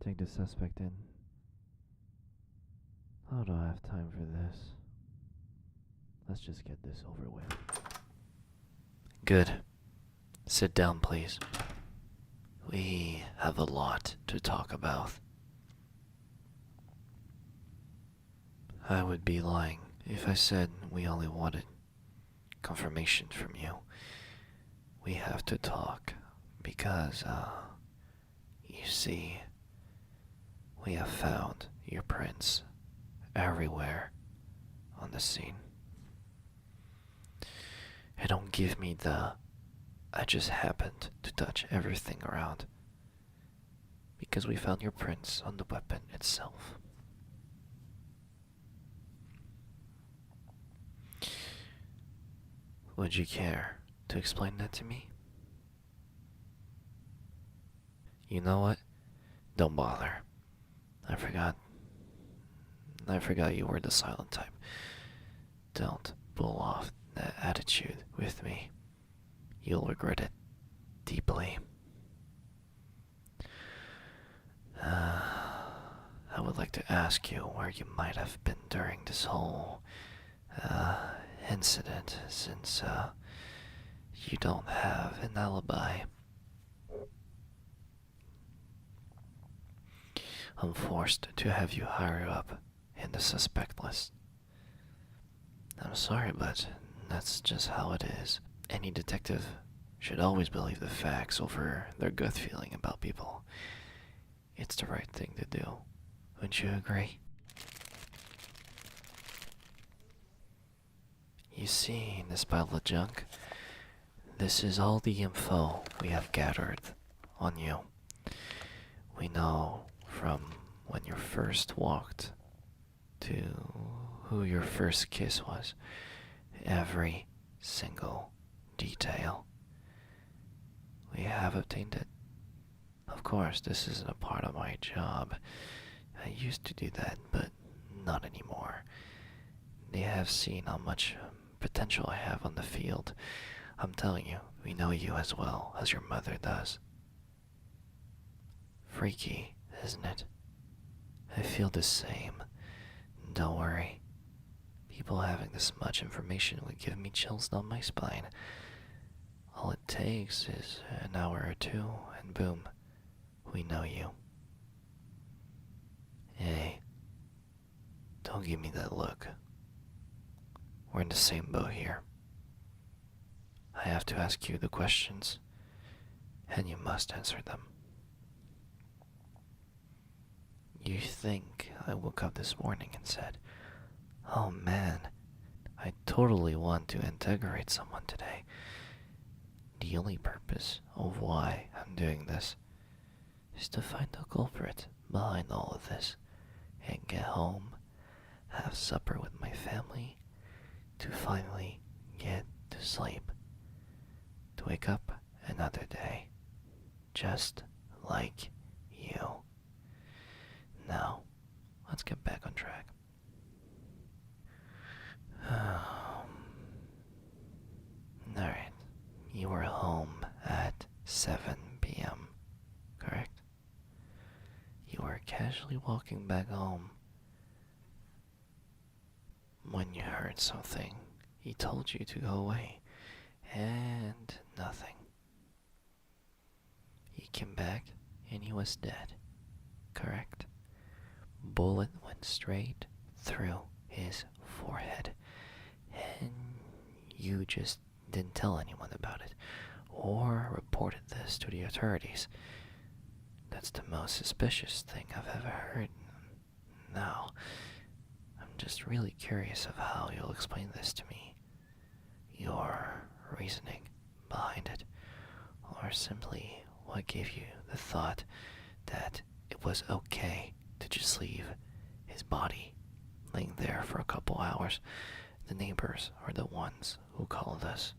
Take the suspect in. How do I have time for this? Let's just get this over with. Good. Sit down, please. We have a lot to talk about. I would be lying if I said we only wanted confirmation from you. We have to talk because, you see, we have found your prints everywhere on the scene. And don't give me the I just happened to touch everything around. Because we found your prints on the weapon itself. Would you care to explain that to me? You know what? Don't bother. I forgot. I forgot you were the silent type. Don't pull off that attitude with me. You'll regret it deeply. I would like to ask you where you might have been during this whole incident, since you don't have an alibi. I'm forced to have you higher up in the suspect list. I'm sorry, but that's just how it is. Any detective should always believe the facts over their gut feeling about people. It's the right thing to do. Wouldn't you agree? You see, this pile of junk, this is all the info we have gathered on you. We know from when you first walked to who your first kiss was, every single detail. We have obtained it. Of course, this isn't a part of my job. I used to do that, but not anymore. They have seen how much potential I have on the field. I'm telling you, we know you as well as your mother does. Freaky, isn't it? I feel the same. Don't worry. People having this much information would give me chills down my spine. All it takes is an hour or two, and boom, we know you. Hey, don't give me that look. We're in the same boat here. I have to ask you the questions, and you must answer them. You think I woke up this morning and said, "Oh man, I totally want to integrate someone today." The only purpose of why I'm doing this is to find the culprit behind all of this and get home, have supper with my family, to finally get to sleep, to wake up another day, just like you. Now, let's get back on track. Alright, you were home at 7 p.m., correct? You were casually walking back home when you heard something. He told you to go away, and nothing. You came back, and he was dead, correct? Bullet went straight through his forehead, and you just didn't tell anyone about it, or reported this to the authorities. That's the most suspicious thing I've ever heard. Now, I'm just really curious of how you'll explain this to me. Your reasoning behind it, or simply what gave you the thought that it was okay to just leave his body laying there for a couple hours. The neighbors are the ones who called us.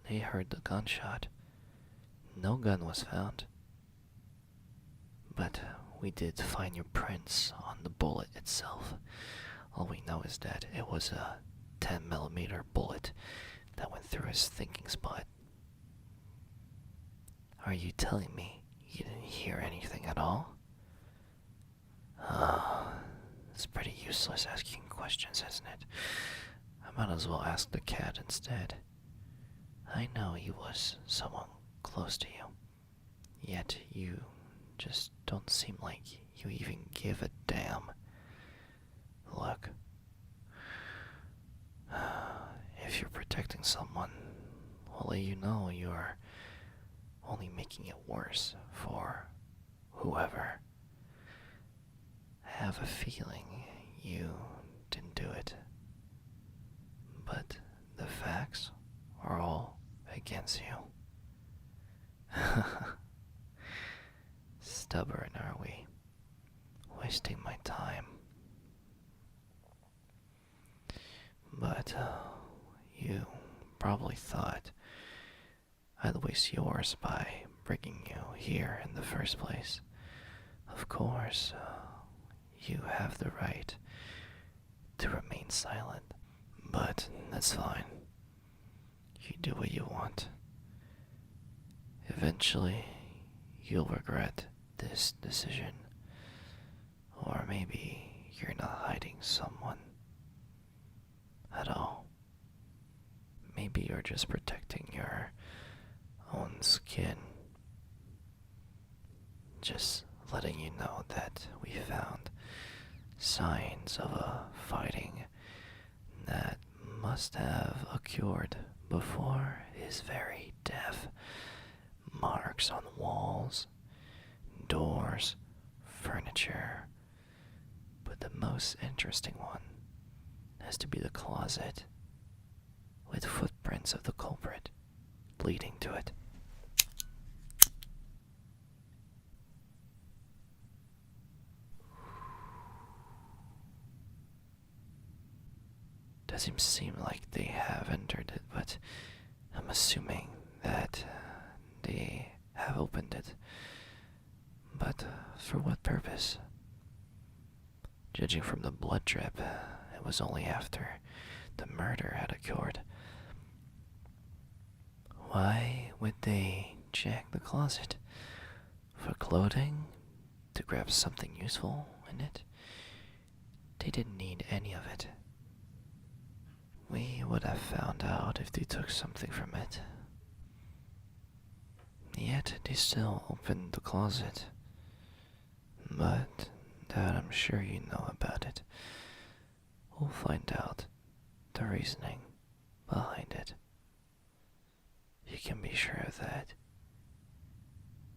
They heard the gunshot. No gun was found. But we did find your prints on the bullet itself. All we know is that it was a 10mm bullet that went through his thinking spot. Are you telling me you didn't hear anything at all? useless asking questions, isn't it? I might as well ask the cat instead. I know he was someone close to you, yet you just don't seem like you even give a damn. Look, if you're protecting someone, I'll let you know you're only making it worse for whoever. I have a feeling you didn't do it, but the facts are all against you. Stubborn, are we? Wasting my time. But you probably thought I'd waste yours by bringing you here in the first place. Of course, you have the right to remain silent, but that's fine. You do what you want. Eventually, you'll regret this decision. Or maybe you're not hiding someone at all. Maybe you're just protecting your own skin. Just letting you know that we found signs of a fighting that must have occurred before his very death. Marks on walls, doors, furniture. But the most interesting one has to be the closet, with footprints of the culprit leading to it. Doesn't seem like they have entered it, but I'm assuming that they have opened it. But for what purpose? Judging from the blood drip, it was only after the murder had occurred. Why would they check the closet? For clothing? To grab something useful in it? They didn't need any of it. We would have found out if they took something from it. Yet they still opened the closet. But that I'm sure you know about it. We'll find out the reasoning behind it. You can be sure of that.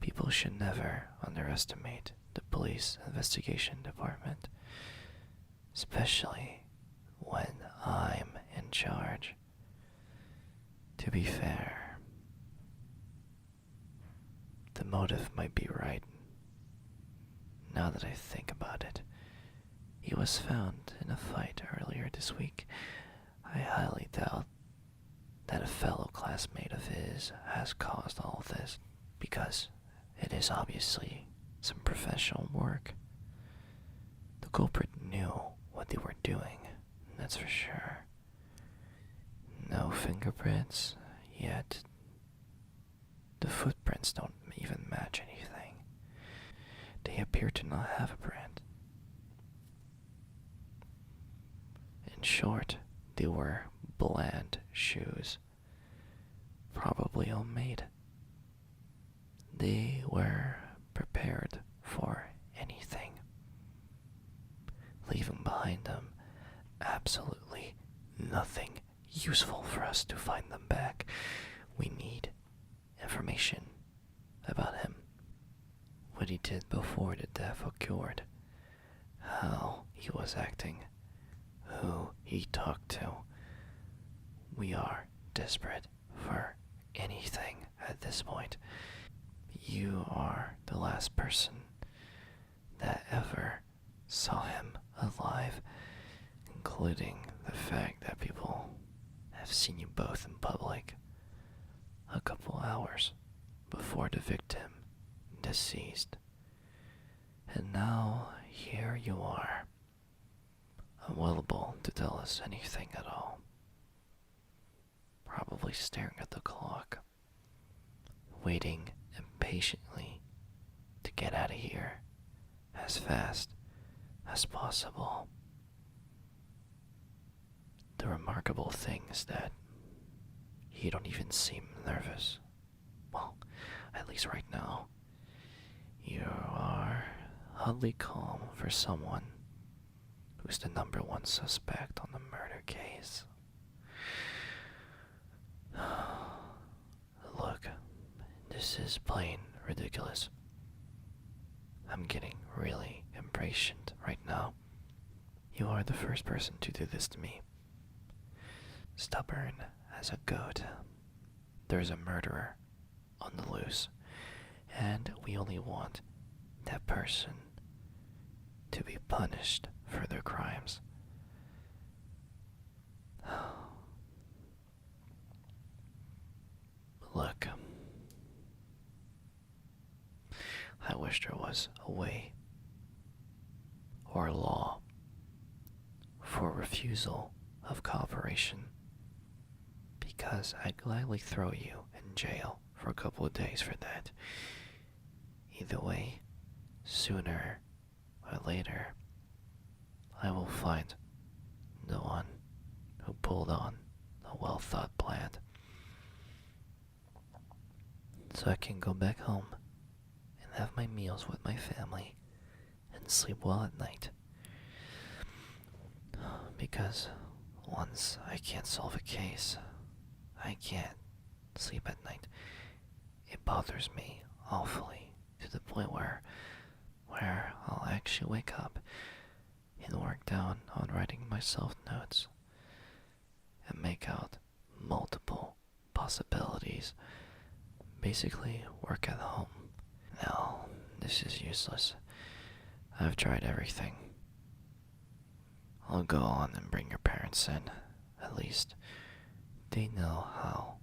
People should never underestimate the police investigation department, especially when I'm in charge. To be fair, the motive might be right. Now that I think about it, he was found in a fight earlier this week. I highly doubt that a fellow classmate of his has caused all this, because it is obviously some professional work. The culprit knew what they were doing, that's for sure. No fingerprints, yet the footprints don't even match anything. They appear to not have a brand. In short, they were bland shoes, probably homemade. They were prepared for anything, leaving behind them absolutely nothing useful for us to find them back. We need information about him, what he did before the death occurred, how he was acting, who he talked to. We are desperate for anything at this point. You are the last person that ever saw him alive, including the fact that people have seen you both in public a couple hours before the victim deceased. And now here you are, unwillable to tell us anything at all. Probably staring at the clock, waiting impatiently to get out of here as fast as possible. the remarkable thing is that you don't even seem nervous. Well, at least right now. You are oddly calm for someone who's the #1 suspect on the murder case. Look, this is plain ridiculous. I'm getting really impatient right now. You are the first person to do this to me. Stubborn as a goat. There's a murderer on the loose, and we only want that person to be punished for their crimes. Look, I wish there was a way or a law for refusal of cooperation, because I'd gladly throw you in jail for a couple of days for that. Either way, sooner or later, I will find the one who pulled on a well-thought plan, so I can go back home and have my meals with my family and sleep well at night. Because once I can't solve a case, I can't sleep at night. It bothers me awfully to the point where I'll actually wake up and work down on writing myself notes and make out multiple possibilities. Basically, work at home. Now, this is useless. I've tried everything. I'll go on and bring your parents in. At least they know how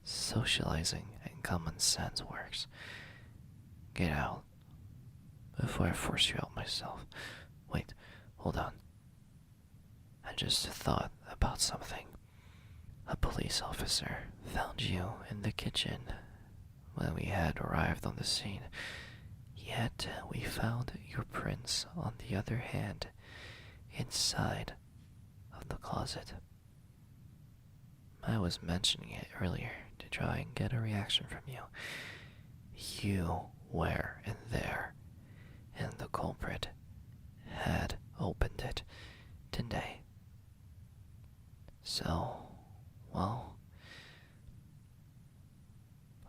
socializing and common sense works. Get out before I force you out myself. Wait, hold on. I just thought about something. A police officer found you in the kitchen when we had arrived on the scene. Yet we found your prints, on the other hand, inside of the closet. I was mentioning it earlier to try and get a reaction from you. You were in there, and the culprit had opened it, didn't they? So, well,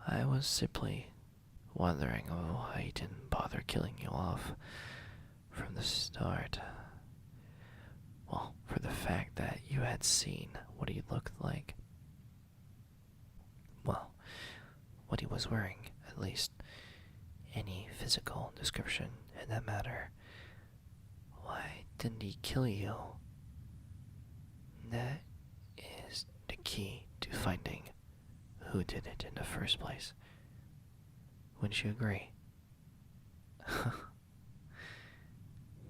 I was simply wondering why he didn't bother killing you off from the start. Well, for the fact that you had seen what he looked like. Well, what he was wearing, at least. Any physical description in that matter. Why didn't he kill you? That is the key to finding who did it in the first place. Wouldn't you agree?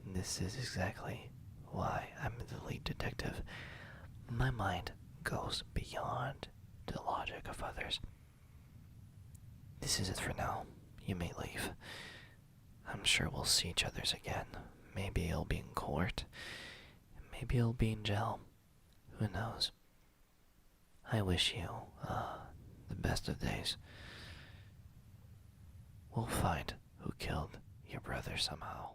This is exactly why I'm the lead detective. My mind goes beyond the logic of others. This is it for now. You may leave. I'm sure we'll see each other again. Maybe it'll be in court. Maybe it'll be in jail. Who knows? I wish you the best of days. We'll find who killed your brother somehow.